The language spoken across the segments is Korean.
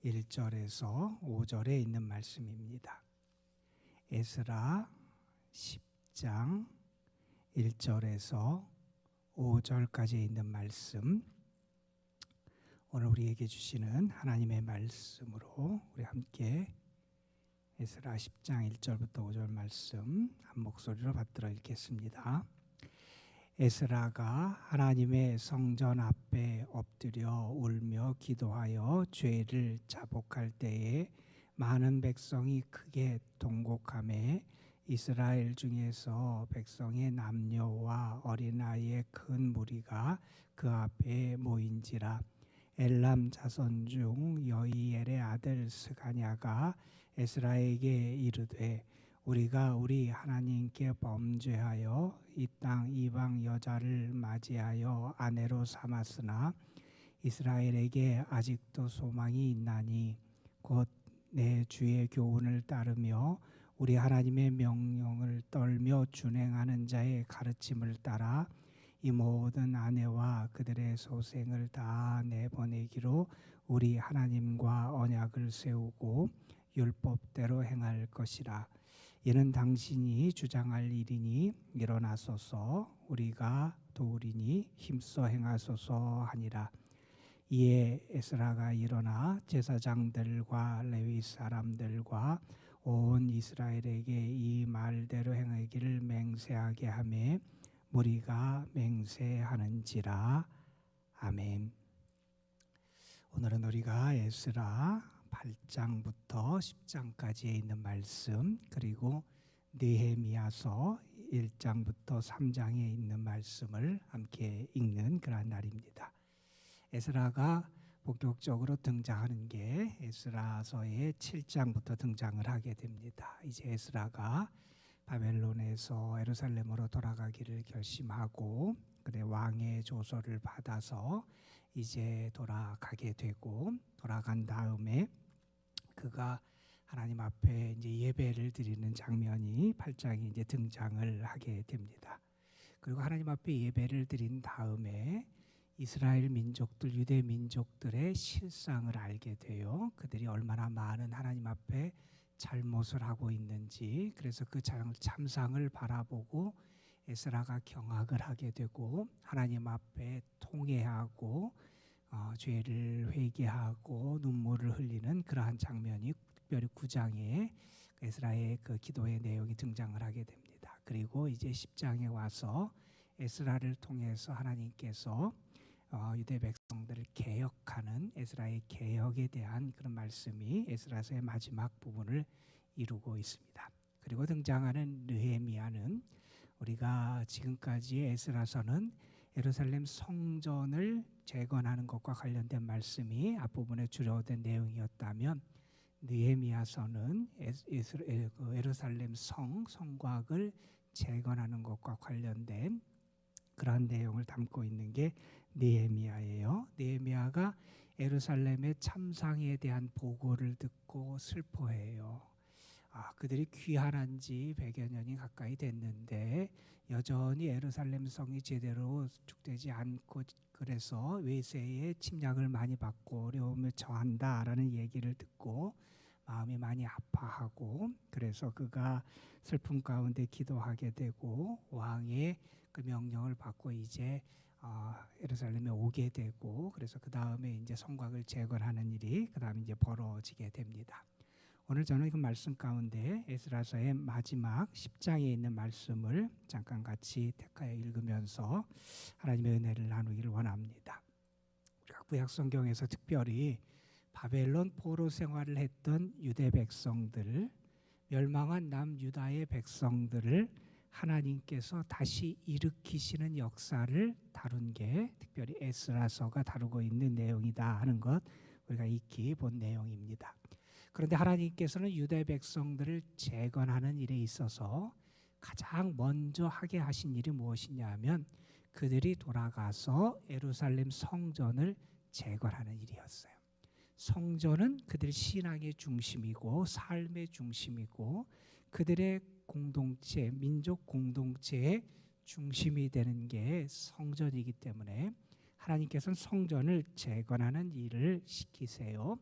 1절에서 5절에 있는 말씀입니다. 에스라 10장 1절에서 5절까지 있는 말씀, 오늘 우리에게 주시는 하나님의 말씀으로 우리 함께 에스라 10장 1절부터 5절 말씀 한 목소리로 받들어 읽겠습니다. 에스라가 하나님의 성전 앞에 엎드려 울며 기도하여 죄를 자복할 때에 많은 백성이 크게 통곡하매 이스라엘 중에서 백성의 남녀와 어린아이의 큰 무리가 그 앞에 모인지라. 엘람 자손 중 여이엘의 아들 스가냐가 에스라에게 이르되 우리가 우리 하나님께 범죄하여 이 땅 이방 여자를 맞이하여 아내로 삼았으나 이스라엘에게 아직도 소망이 있나니 곧 내 주의 교훈을 따르며 우리 하나님의 명령을 떨며 준행하는 자의 가르침을 따라 이 모든 아내와 그들의 소생을 다 내보내기로 우리 하나님과 언약을 세우고 율법대로 행할 것이라. 이는 당신이 주장할 일이니 일어나소서 우리가 도우리니 힘써 행하소서 하니라. 이에 에스라가 일어나 제사장들과 레위 사람들과 온 이스라엘에게 이 말대로 행하기를 맹세하게 하며 무리가 맹세하는지라. 아멘. 오늘은 우리가 에스라 8장부터 10장까지에 있는 말씀, 그리고 느헤미야서 1장부터 3장에 있는 말씀을 함께 읽는 그런 날입니다. 에스라가 본격적으로 등장하는 게 에스라서의 7장부터 등장을 하게 됩니다. 이제 에스라가 바벨론에서 예루살렘으로 돌아가기를 결심하고 그의 왕의 조서를 받아서 이제 돌아가게 되고, 돌아간 다음에 그가 하나님 앞에 이제 예배를 드리는 장면이 8장에 이제 등장을 하게 됩니다. 그리고 하나님 앞에 예배를 드린 다음에 이스라엘 민족들, 유대 민족들의 실상을 알게 돼요. 그들이 얼마나 많은 하나님 앞에 잘못을 하고 있는지. 그래서 그 참상을 바라보고 에스라가 경악을 하게 되고 하나님 앞에 통회하고 죄를 회개하고 눈물을 흘리는 그러한 장면이 특별히 9장에 에스라의 그 기도의 내용이 등장을 하게 됩니다. 그리고 이제 10장에 와서 에스라를 통해서 하나님께서 유대 백성들을 개혁하는 에스라의 개혁에 대한 그런 말씀이 에스라서의 마지막 부분을 이루고 있습니다. 그리고 등장하는 느헤미야는 우리가 지금까지 에스라서는 예루살렘 성전을 재건하는 것과 관련된 말씀이 앞부분에 주요된 내용이었다면 느헤미야서는 예루살렘 성곽을 재건하는 것과 관련된 그러한 내용을 담고 있는 게 느헤미야예요. 느헤미야가 예루살렘의 참상에 대한 보고를 듣고 슬퍼해요. 그들이 귀환한 지 100여 년이 가까이 됐는데 여전히 예루살렘 성이 제대로 축되지 않고, 그래서 외세의 침략을 많이 받고 어려움에 처한다라는 얘기를 듣고 마음이 많이 아파하고, 그래서 그가 슬픔 가운데 기도하게 되고 왕의 그 명령을 받고 이제 예루살렘에 오게 되고, 그래서 그 다음에 이제 성곽을 재건하는 일이 그 다음에 이제 벌어지게 됩니다. 오늘 저는 그 말씀 가운데 에스라서의 마지막 10장에 있는 말씀을 잠깐 같이 택하여 읽으면서 하나님의 은혜를 나누기를 원합니다. 우리가 구약 성경에서 특별히 바벨론 포로 생활을 했던 유대 백성들, 멸망한 남유다의 백성들을 하나님께서 다시 일으키시는 역사를 다룬 게 특별히 에스라서가 다루고 있는 내용이다 하는 것 우리가 익히 본 내용입니다. 그런데 하나님께서는 유대 백성들을 재건하는 일에 있어서 가장 먼저 하게 하신 일이 무엇이냐 하면 그들이 돌아가서 예루살렘 성전을 재건하는 일이었어요. 성전은 그들 신앙의 중심이고 삶의 중심이고 그들의 공동체, 민족 공동체의 중심이 되는 게 성전이기 때문에 하나님께서는 성전을 재건하는 일을 시키세요.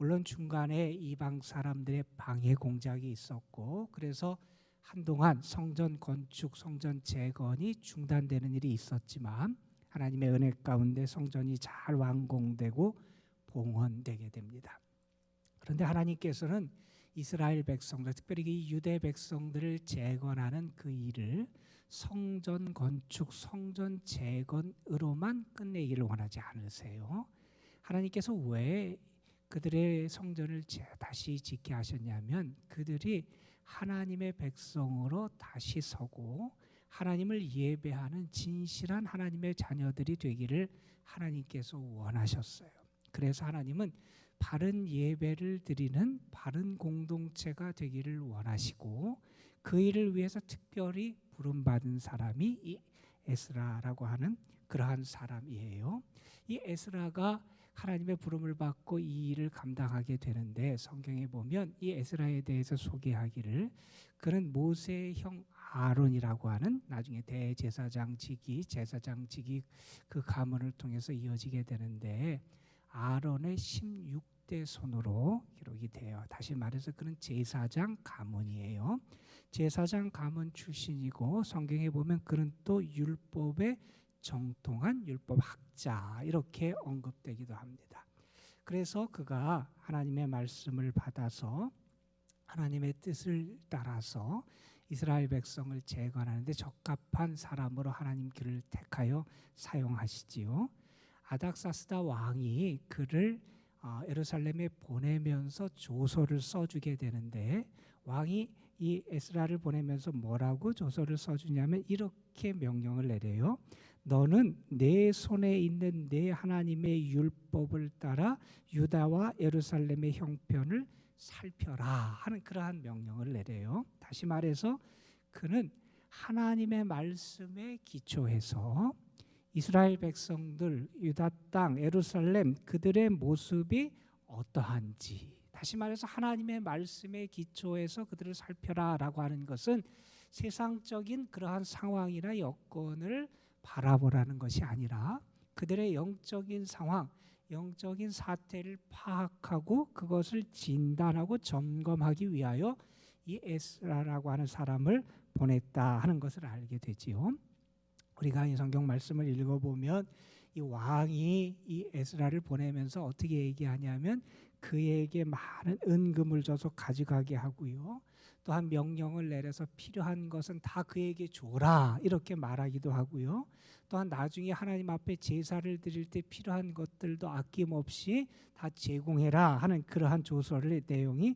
물론 중간에 이방 사람들의 방해 공작이 있었고, 그래서 한동안 성전 건축, 성전 재건이 중단되는 일이 있었지만 하나님의 은혜 가운데 성전이 잘 완공되고 봉헌되게 됩니다. 그런데 하나님께서는 이스라엘 백성들, 특별히 이 유대 백성들을 재건하는 그 일을 성전 건축, 성전 재건으로만 끝내기를 원하지 않으세요. 하나님께서 왜 그들의 성전을 다시 짓게 하셨냐면, 그들이 하나님의 백성으로 다시 서고 하나님을 예배하는 진실한 하나님의 자녀들이 되기를 하나님께서 원하셨어요. 그래서 하나님은 바른 예배를 드리는 바른 공동체가 되기를 원하시고, 그 일을 위해서 특별히 부름받은 사람이 이 에스라라고 하는 그러한 사람이에요. 이 에스라가 하나님의 부름을 받고 이 일을 감당하게 되는데, 성경에 보면 이 에스라에 대해서 소개하기를 그는 모세의 형 아론이라고 하는 나중에 대제사장직이 제사장직이 그 가문을 통해서 이어지게 되는데, 아론의 16대 손으로 기록이 돼요. 다시 말해서 그는 제사장 가문이에요. 제사장 가문 출신이고, 성경에 보면 그는 또 율법에 정통한 율법학자 이렇게 언급되기도 합니다. 그래서 그가 하나님의 말씀을 받아서 하나님의 뜻을 따라서 이스라엘 백성을 재건하는 데 적합한 사람으로 하나님 그를 택하여 사용하시지요. 아닥사스다 왕이 그를 예루살렘에 보내면서 조서를 써주게 되는데, 왕이 이 에스라를 보내면서 뭐라고 조서를 써주냐면 이렇게 명령을 내려요. 너는 내 손에 있는 내 하나님의 율법을 따라 유다와 예루살렘의 형편을 살펴라 하는 그러한 명령을 내려요. 다시 말해서 그는 하나님의 말씀에 기초해서 이스라엘 백성들, 유다 땅, 예루살렘 그들의 모습이 어떠한지, 다시 말해서 하나님의 말씀에 기초해서 그들을 살펴라라고 하는 것은 세상적인 그러한 상황이나 여건을 바라보라는 것이 아니라 그들의 영적인 상황, 영적인 사태를 파악하고 그것을 진단하고 점검하기 위하여 이 에스라라고 하는 사람을 보냈다 하는 것을 알게 되지요. 우리가 이 성경 말씀을 읽어보면 이 왕이 이 에스라를 보내면서 어떻게 얘기하냐면 그에게 많은 은금을 줘서 가져가게 하고요, 또한 명령을 내려서 필요한 것은 다 그에게 줘라 이렇게 말하기도 하고요, 또한 나중에 하나님 앞에 제사를 드릴 때 필요한 것들도 아낌없이 다 제공해라 하는 그러한 조서의 내용이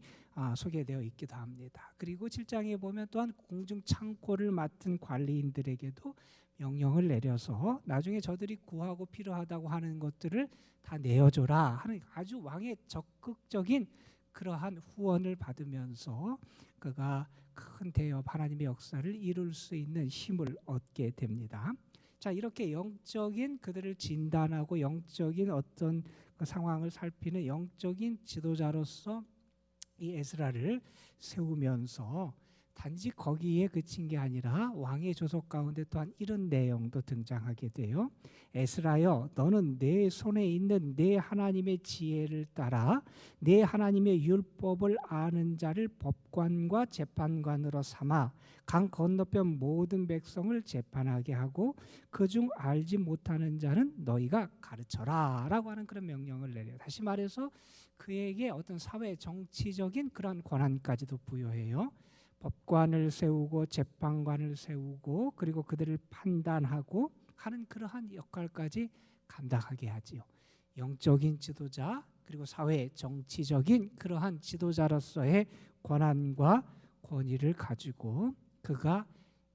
소개되어 있기도 합니다. 그리고 7장에 보면 또한 공중 창고를 맡은 관리인들에게도 명령을 내려서 나중에 저들이 구하고 필요하다고 하는 것들을 다 내어줘라 하는 아주 왕의 적극적인 그러한 후원을 받으면서 그가 큰 대업 하나님의 역사를 이룰 수 있는 힘을 얻게 됩니다. 자, 이렇게 영적인 그들을 진단하고 영적인 어떤 그 상황을 살피는 영적인 지도자로서 이 에스라를 세우면서 단지 거기에 그친 게 아니라 왕의 조서 가운데 또한 이런 내용도 등장하게 돼요. 에스라여, 너는 내 손에 있는 내 하나님의 지혜를 따라 내 하나님의 율법을 아는 자를 법관과 재판관으로 삼아 강 건너편 모든 백성을 재판하게 하고 그중 알지 못하는 자는 너희가 가르쳐라 라고 하는 그런 명령을 내려요. 다시 말해서 그에게 어떤 사회 정치적인 그런 권한까지도 부여해요. 법관을 세우고 재판관을 세우고 그리고 그들을 판단하고 하는 그러한 역할까지 감당하게 하지요. 영적인 지도자 그리고 사회 정치적인 그러한 지도자로서의 권한과 권위를 가지고 그가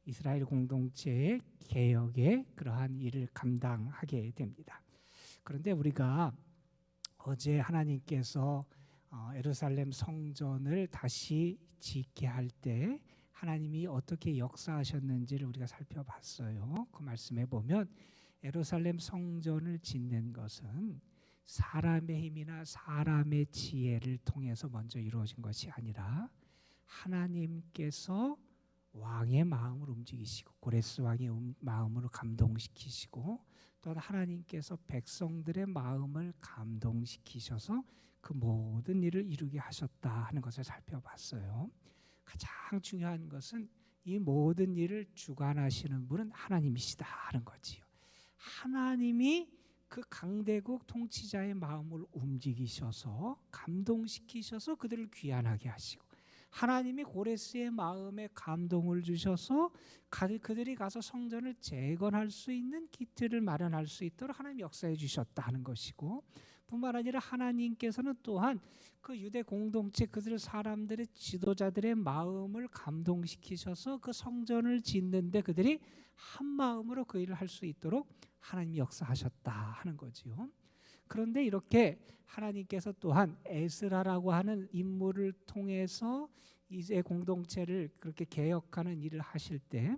이스라엘 공동체의 개혁의 그러한 일을 감당하게 됩니다. 그런데 우리가 어제 하나님께서 예루살렘 성전을 다시 짓게 할 때 하나님이 어떻게 역사하셨는지를 우리가 살펴봤어요. 그 말씀에 보면 예루살렘 성전을 짓는 것은 사람의 힘이나 사람의 지혜를 통해서 먼저 이루어진 것이 아니라 하나님께서 왕의 마음을 움직이시고 고레스 왕의 마음으로 감동시키시고 또한 하나님께서 백성들의 마음을 감동시키셔서 그 모든 일을 이루게 하셨다 하는 것을 살펴봤어요. 가장 중요한 것은 이 모든 일을 주관하시는 분은 하나님이시다 하는 거지요. 하나님이 그 강대국 통치자의 마음을 움직이셔서 감동시키셔서 그들을 귀환하게 하시고, 하나님이 고레스의 마음에 감동을 주셔서 그들이 가서 성전을 재건할 수 있는 기틀을 마련할 수 있도록 하나님이 역사해 주셨다 하는 것이고, 뿐만 아니라 하나님께서는 또한 그 유대 공동체 그들 사람들의 지도자들의 마음을 감동시키셔서 그 성전을 짓는데 그들이 한 마음으로 그 일을 할 수 있도록 하나님이 역사하셨다 하는 거지요. 그런데 이렇게 하나님께서 또한 에스라라고 하는 인물을 통해서 이제 공동체를 그렇게 개혁하는 일을 하실 때,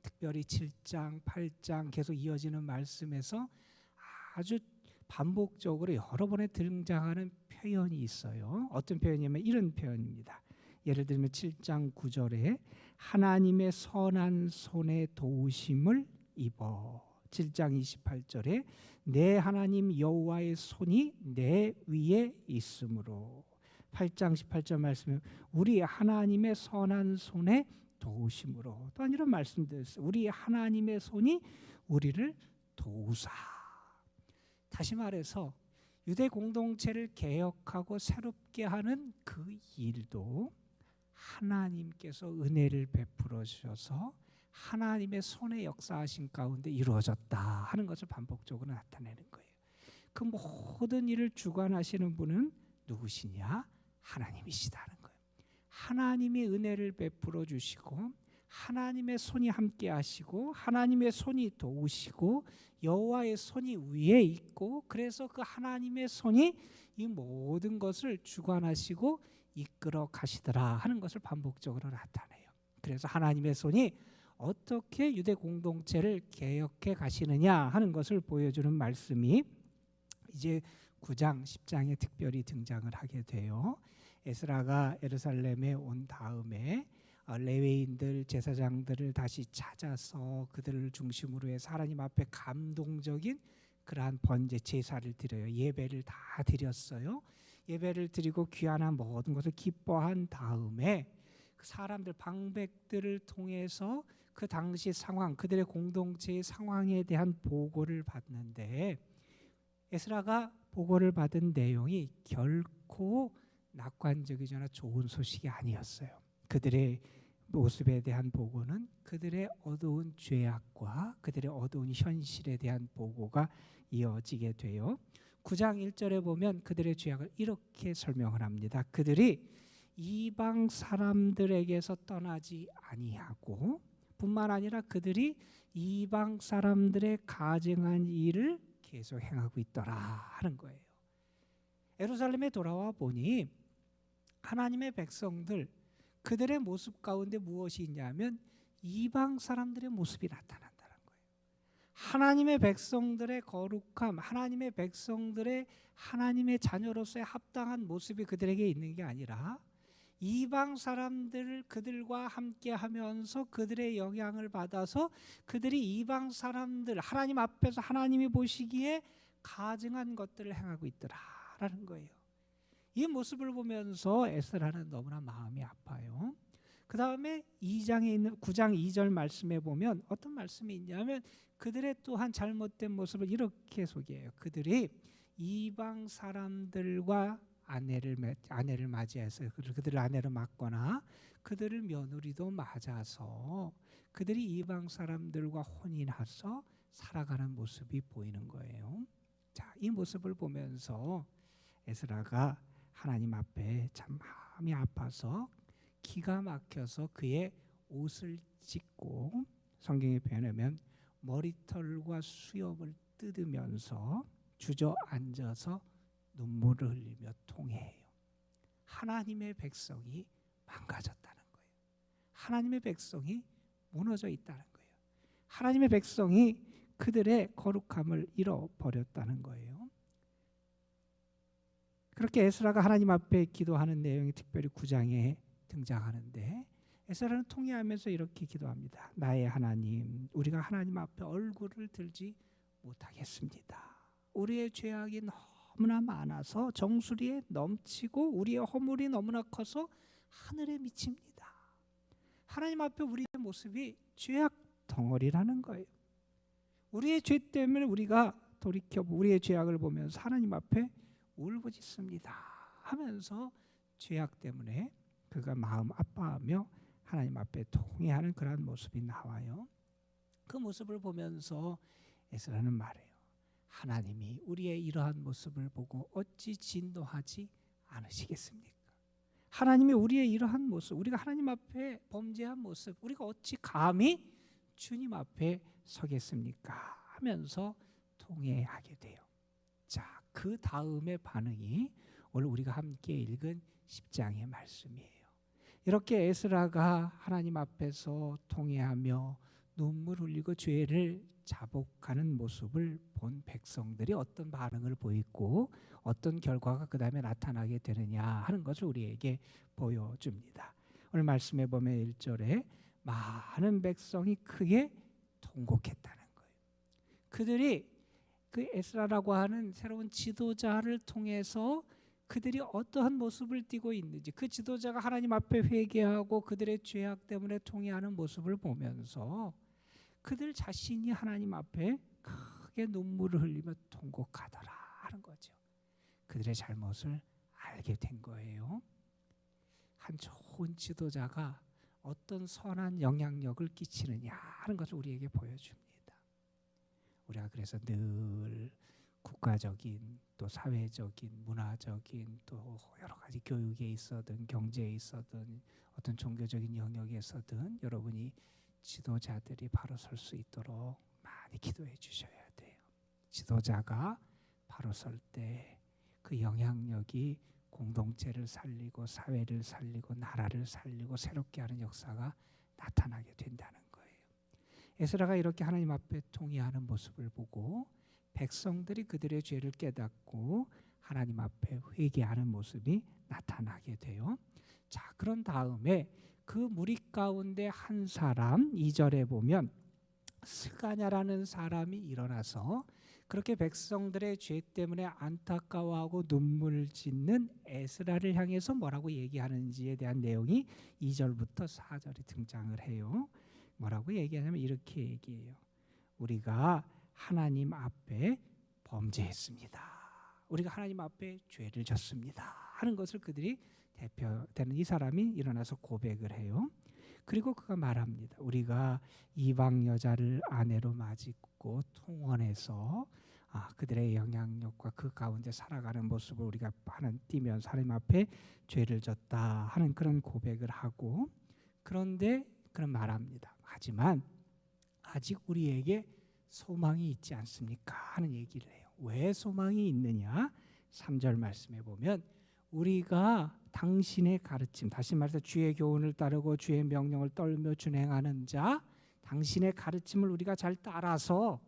특별히 7장, 8장 계속 이어지는 말씀에서 아주 반복적으로 여러 번에 등장하는 표현이 있어요. 어떤 표현이냐면 이런 표현입니다. 예를 들면 7장 9절에 하나님의 선한 손에 도우심을 입어, 7장 28절에 내 하나님 여호와의 손이 내 위에 있으므로, 8장 18절 말씀에 우리 하나님의 선한 손에 도우심으로, 또한 이런 말씀드렸어요. 우리 하나님의 손이 우리를 도우사. 다시 말해서 유대 공동체를 개혁하고 새롭게 하는 그 일도 하나님께서 은혜를 베풀어 주셔서 하나님의 손의 역사하신 가운데 이루어졌다 하는 것을 반복적으로 나타내는 거예요. 그 모든 일을 주관하시는 분은 누구시냐? 하나님이시다는 거예요. 하나님이 은혜를 베풀어 주시고 하나님의 손이 함께 하시고 하나님의 손이 도우시고 여호와의 손이 위에 있고, 그래서 그 하나님의 손이 이 모든 것을 주관하시고 이끌어 가시더라 하는 것을 반복적으로 나타내요. 그래서 하나님의 손이 어떻게 유대 공동체를 개혁해 가시느냐 하는 것을 보여주는 말씀이 이제 9장, 10장에 특별히 등장을 하게 돼요. 에스라가 예루살렘에 온 다음에 레위인들, 제사장들을 다시 찾아서 그들을 중심으로 해서 하나님 앞에 감동적인 그러한 번제 제사를 드려요. 예배를 다 드렸어요. 예배를 드리고 귀환한 모든 것을 기뻐한 다음에 그 사람들, 방백들을 통해서 그 당시 상황, 그들의 공동체의 상황에 대한 보고를 받는데, 에스라가 보고를 받은 내용이 결코 낙관적이거나 좋은 소식이 아니었어요. 그들의 모습에 대한 보고는 그들의 어두운 죄악과 그들의 어두운 현실에 대한 보고가 이어지게 돼요. 9장 1절에 보면 그들의 죄악을 이렇게 설명을 합니다. 그들이 이방 사람들에게서 떠나지 아니하고, 뿐만 아니라 그들이 이방 사람들의 가증한 일을 계속 행하고 있더라 하는 거예요. 예루살렘에 돌아와 보니 하나님의 백성들, 그들의 모습 가운데 무엇이 있냐면 이방 사람들의 모습이 나타난다는 거예요. 하나님의 백성들의 거룩함, 하나님의 백성들의 하나님의 자녀로서의 합당한 모습이 그들에게 있는 게 아니라 이방 사람들을 그들과 함께 하면서 그들의 영향을 받아서 그들이 이방 사람들, 하나님 앞에서 하나님이 보시기에 가증한 것들을 행하고 있더라라는 거예요. 이 모습을 보면서 에스라는 너무나 마음이 아파요. 그 다음에 2장에 있는 9장 2절 말씀에 보면 어떤 말씀이 있냐면 그들의 또한 잘못된 모습을 이렇게 소개해요. 그들이 이방 사람들과 아내를 맞이해서 그들을 아내로 맞거나 그들을 며느리도 맞아서 그들이 이방 사람들과 혼인해서 살아가는 모습이 보이는 거예요. 자, 이 모습을 보면서 에스라가 하나님 앞에 참 마음이 아파서 기가 막혀서 그의 옷을 찢고, 성경에 표현하면 머리털과 수염을 뜯으면서 주저앉아서 눈물을 흘리며 통회해요. 하나님의 백성이 망가졌다는 거예요. 하나님의 백성이 무너져 있다는 거예요. 하나님의 백성이 그들의 거룩함을 잃어버렸다는 거예요. 그렇게 에스라가 하나님 앞에 기도하는 내용이 특별히 9장에 등장하는데, 에스라는 통회하면서 이렇게 기도합니다. 나의 하나님, 우리가 하나님 앞에 얼굴을 들지 못하겠습니다. 우리의 죄악이 너무나 많아서 정수리에 넘치고 우리의 허물이 너무나 커서 하늘에 미칩니다. 하나님 앞에 우리의 모습이 죄악 덩어리라는 거예요. 우리의 죄 때문에 우리가 돌이켜 우리의 죄악을 보면서 하나님 앞에 울부짖습니다 하면서 죄악 때문에 그가 마음 아파하며 하나님 앞에 통회하는 그러한 모습이 나와요. 그 모습을 보면서 에스라는 말해요. 하나님이 우리의 이러한 모습을 보고 어찌 진노하지 않으시겠습니까? 하나님이 우리의 이러한 모습, 우리가 하나님 앞에 범죄한 모습, 우리가 어찌 감히 주님 앞에 서겠습니까? 하면서 통회하게 돼요. 자, 그 다음의 반응이 오늘 우리가 함께 읽은 10장의 말씀이에요. 이렇게 에스라가 하나님 앞에서 통회하며 눈물 흘리고 죄를 자복하는 모습을 본 백성들이 어떤 반응을 보이고 어떤 결과가 그 다음에 나타나게 되느냐 하는 것을 우리에게 보여줍니다. 오늘 말씀에 보면 1절에 많은 백성이 크게 통곡했다는 거예요. 그들이 그 에스라라고 하는 새로운 지도자를 통해서 그들이 어떠한 모습을 띠고 있는지, 그 지도자가 하나님 앞에 회개하고 그들의 죄악 때문에 통회하는 모습을 보면서 그들 자신이 하나님 앞에 크게 눈물을 흘리며 통곡하더라 하는 거죠. 그들의 잘못을 알게 된 거예요. 한 좋은 지도자가 어떤 선한 영향력을 끼치느냐 하는 것을 우리에게 보여줍니다. 우리가 그래서 늘 국가적인 또 사회적인 문화적인 또 여러 가지 교육에 있어든 경제에 있어든 어떤 종교적인 영역에서든 여러분이 지도자들이 바로 설 수 있도록 많이 기도해 주셔야 돼요. 지도자가 바로 설 때 그 영향력이 공동체를 살리고 사회를 살리고 나라를 살리고 새롭게 하는 역사가 나타나게 된다는 거예요. 에스라가 이렇게 하나님 앞에 통회하는 모습을 보고 백성들이 그들의 죄를 깨닫고 하나님 앞에 회개하는 모습이 나타나게 돼요. 자, 그런 다음에 그 무리 가운데 한 사람 2절에 보면 스가냐라는 사람이 일어나서 그렇게 백성들의 죄 때문에 안타까워하고 눈물 짓는 에스라를 향해서 뭐라고 얘기하는지에 대한 내용이 2절부터 4절에 등장을 해요. 뭐라고 얘기하냐면 이렇게 얘기해요. 우리가 하나님 앞에 범죄했습니다. 우리가 하나님 앞에 죄를 졌습니다 하는 것을 그들이 대표되는 이 사람이 일어나서 고백을 해요. 그리고 그가 말합니다. 우리가 이방 여자를 아내로 맞이고 통원해서 그들의 영향력과 그 가운데 살아가는 모습을 우리가 띠면서 하나님 앞에 죄를 졌다 하는 그런 고백을 하고, 그런데 그런 말합니다. 하지만 아직 우리에게 소망이 있지 않습니까? 하는 얘기를 해요. 왜 소망이 있느냐? 3절 말씀에 보면 우리가 당신의 가르침, 다시 말해서 주의 교훈을 따르고 주의 명령을 떨며 준행하는 자, 당신의 가르침을 우리가 잘 따라서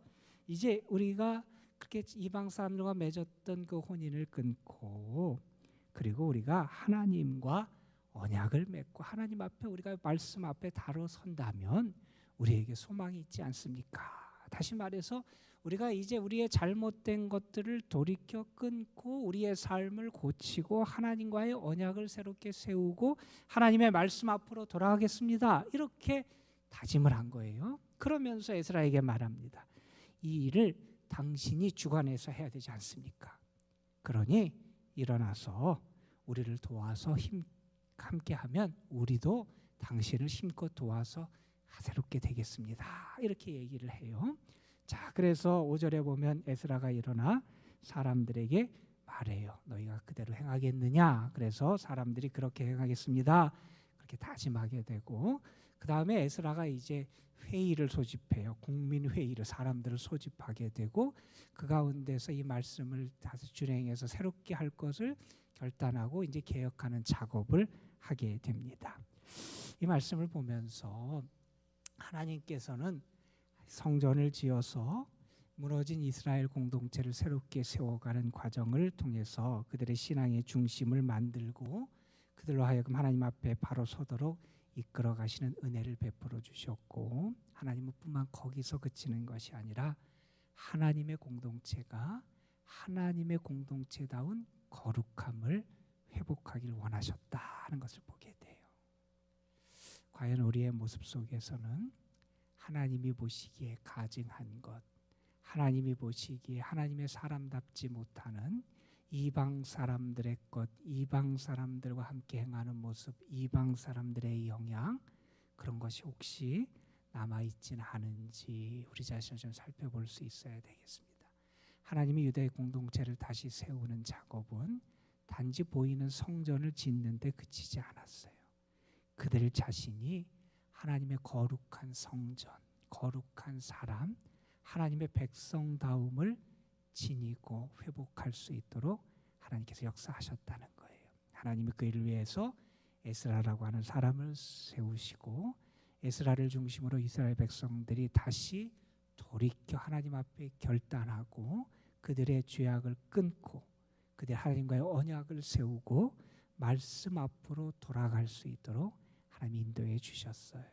이제 우리가 그렇게 이방 사람들과 맺었던 그 혼인을 끊고, 그리고 우리가 하나님과 언약을 맺고 하나님 앞에 우리가 말씀 앞에 다뤄 선다면 우리에게 소망이 있지 않습니까? 다시 말해서 우리가 이제 우리의 잘못된 것들을 돌이켜 끊고 우리의 삶을 고치고 하나님과의 언약을 새롭게 세우고 하나님의 말씀 앞으로 돌아가겠습니다. 이렇게 다짐을 한 거예요. 그러면서 에스라에게 말합니다. 이 일을 당신이 주관해서 해야 되지 않습니까? 그러니 일어나서 우리를 도와서 함께하면 우리도 당신을 힘껏 도와서 새롭게 되겠습니다. 이렇게 얘기를 해요. 자, 그래서 5절에 보면 에스라가 일어나 사람들에게 말해요. 너희가 그대로 행하겠느냐? 그래서 사람들이 그렇게 행하겠습니다. 그렇게 다짐하게 되고, 그 다음에 에스라가 이제 회의를 소집해요. 국민회의를 사람들을 소집하게 되고 그 가운데서 이 말씀을 다시 준행해서 새롭게 할 것을 결단하고 이제 개혁하는 작업을 하게 됩니다. 이 말씀을 보면서 하나님께서는 성전을 지어서 무너진 이스라엘 공동체를 새롭게 세워가는 과정을 통해서 그들의 신앙의 중심을 만들고 그들로 하여금 하나님 앞에 바로 서도록 이끌어 가시는 은혜를 베풀어 주셨고, 하나님은 뿐만 거기서 그치는 것이 아니라 하나님의 공동체가 하나님의 공동체다운 거룩함을 회복하길 원하셨다 하는 것을 보게 돼요. 과연 우리의 모습 속에서는 하나님이 보시기에 가증한 것, 하나님이 보시기에 하나님의 사람답지 못하는 이방 사람들의 것, 이방 사람들과 함께 행하는 모습, 이방 사람들의 영향, 그런 것이 혹시 남아있지는 않은지 우리 자신을 좀 살펴볼 수 있어야 되겠습니다. 하나님이 유대 공동체를 다시 세우는 작업은 단지 보이는 성전을 짓는 데 그치지 않았어요. 그들 자신이 하나님의 거룩한 성전, 거룩한 사람, 하나님의 백성다움을 지니고 회복할 수 있도록 하나님께서 역사하셨다는 거예요. 하나님이 그 일을 위해서 에스라라고 하는 사람을 세우시고 에스라를 중심으로 이스라엘 백성들이 다시 돌이켜 하나님 앞에 결단하고 그들의 죄악을 끊고 그들 하나님과의 언약을 세우고 말씀 앞으로 돌아갈 수 있도록 하나님이 인도해 주셨어요.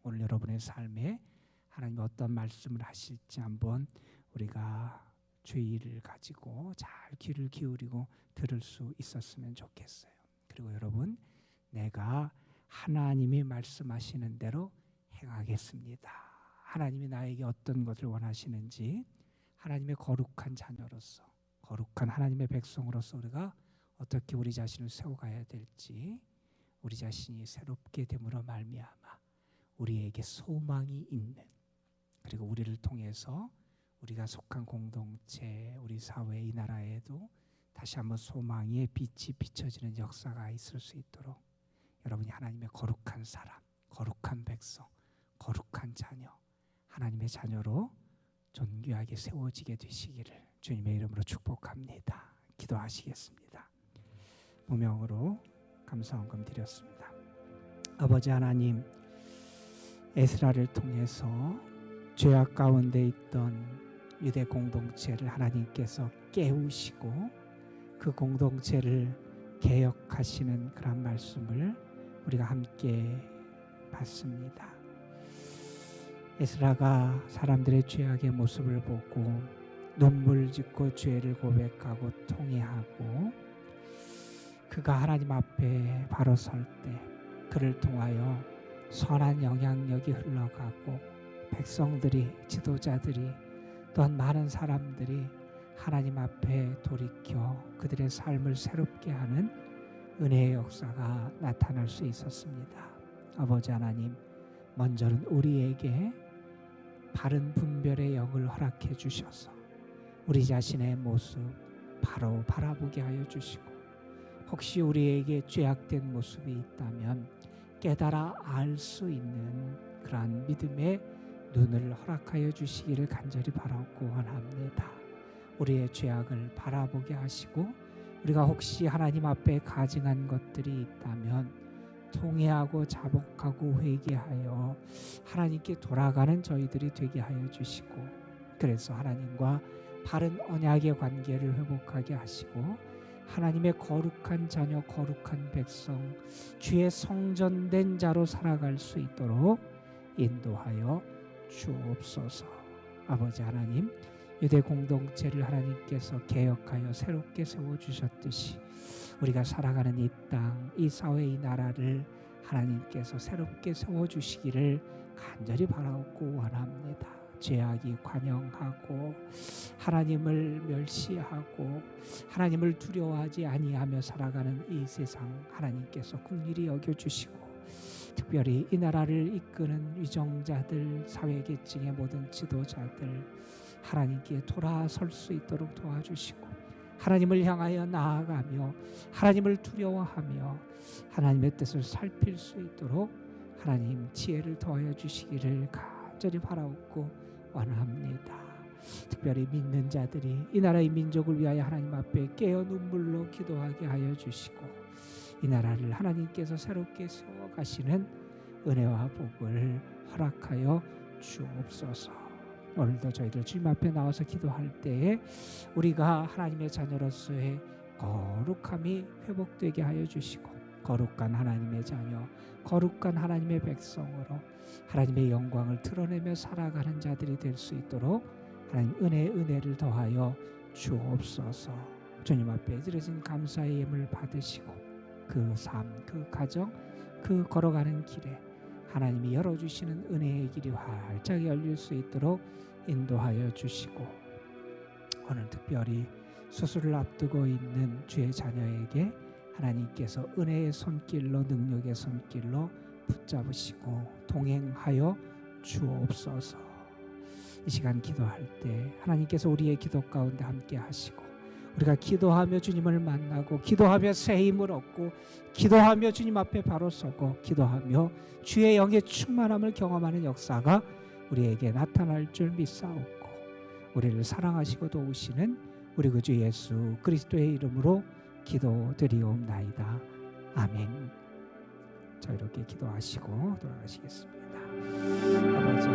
오늘 여러분의 삶에 하나님이 어떤 말씀을 하실지 한번 우리가 주의를 가지고 잘 귀를 기울이고 들을 수 있었으면 좋겠어요. 그리고 여러분, 내가 하나님이 말씀하시는 대로 행하겠습니다. 하나님이 나에게 어떤 것을 원하시는지, 하나님의 거룩한 자녀로서, 거룩한 하나님의 백성으로서 우리가 어떻게 우리 자신을 세워가야 될지, 우리 자신이 새롭게 됨으로 말미암아 우리에게 소망이 있는, 그리고 우리를 통해서 우리가 속한 공동체, 우리 사회, 이 나라에도 다시 한번 소망의 빛이 비춰지는 역사가 있을 수 있도록 여러분이 하나님의 거룩한 사람, 거룩한 백성, 거룩한 자녀, 하나님의 자녀로 존귀하게 세워지게 되시기를 주님의 이름으로 축복합니다. 기도하시겠습니다. 무명으로 감사헌금 드렸습니다. 아버지 하나님, 에스라를 통해서 죄악 가운데 있던 유대 공동체를 하나님께서 깨우시고 그 공동체를 개혁하시는 그런 말씀을 우리가 함께 봤습니다. 에스라가 사람들의 죄악의 모습을 보고 눈물 짓고 죄를 고백하고 통회하고 그가 하나님 앞에 바로 설 때 그를 통하여 선한 영향력이 흘러가고 백성들이, 지도자들이, 또한 많은 사람들이 하나님 앞에 돌이켜 그들의 삶을 새롭게 하는 은혜의 역사가 나타날 수 있었습니다. 아버지 하나님, 먼저는 우리에게 바른 분별의 영을 허락해 주셔서 우리 자신의 모습 바로 바라보게 하여 주시고, 혹시 우리에게 죄악된 모습이 있다면 깨달아 알 수 있는 그러한 믿음의 눈을 허락하여 주시기를 간절히 바라고 원합니다. 우리의 죄악을 바라보게 하시고 우리가 혹시 하나님 앞에 가증한 것들이 있다면 통회하고 자복하고 회개하여 하나님께 돌아가는 저희들이 되게 하여 주시고, 그래서 하나님과 바른 언약의 관계를 회복하게 하시고 하나님의 거룩한 자녀, 거룩한 백성, 주의 성전된 자로 살아갈 수 있도록 인도하여 주옵소서. 아버지 하나님, 유대 공동체를 하나님께서 개혁하여 새롭게 세워주셨듯이 우리가 살아가는 이 땅, 이 사회, 이 나라를 하나님께서 새롭게 세워주시기를 간절히 바라고 원합니다. 죄악이 관영하고 하나님을 멸시하고 하나님을 두려워하지 아니하며 살아가는 이 세상 하나님께서 긍휼히 여겨주시고, 특별히 이 나라를 이끄는 위정자들, 사회계층의 모든 지도자들 하나님께 돌아설 수 있도록 도와주시고, 하나님을 향하여 나아가며 하나님을 두려워하며 하나님의 뜻을 살필 수 있도록 하나님 지혜를 더하여 주시기를 간절히 바라옵고 원합니다. 특별히 믿는 자들이 이 나라의 민족을 위하여 하나님 앞에 깨어 눈물로 기도하게 하여 주시고, 이 나라를 하나님께서 새롭게 세워가시는 은혜와 복을 허락하여 주옵소서. 오늘도 저희들 주님 앞에 나와서 기도할 때에 우리가 하나님의 자녀로서의 거룩함이 회복되게 하여 주시고, 거룩한 하나님의 자녀, 거룩한 하나님의 백성으로 하나님의 영광을 드러내며 살아가는 자들이 될 수 있도록 하나님 은혜를 더하여 주옵소서. 주님 앞에 드려진 감사의 예물 받으시고 그 삶, 그 가정, 그 걸어가는 길에 하나님이 열어주시는 은혜의 길이 활짝 열릴 수 있도록 인도하여 주시고, 오늘 특별히 수술을 앞두고 있는 주의 자녀에게 하나님께서 은혜의 손길로, 능력의 손길로 붙잡으시고 동행하여 주옵소서. 이 시간 기도할 때 하나님께서 우리의 기도 가운데 함께 하시고, 우리가 기도하며 주님을 만나고, 기도하며 새 힘을 얻고, 기도하며 주님 앞에 바로 서고, 기도하며 주의 영의 충만함을 경험하는 역사가 우리에게 나타날 줄 믿사옵고, 우리를 사랑하시고 도우시는 우리 구주 예수 그리스도의 이름으로 기도드리옵나이다. 아멘. 자, 이렇게 기도하시고 돌아가시겠습니다. 아버지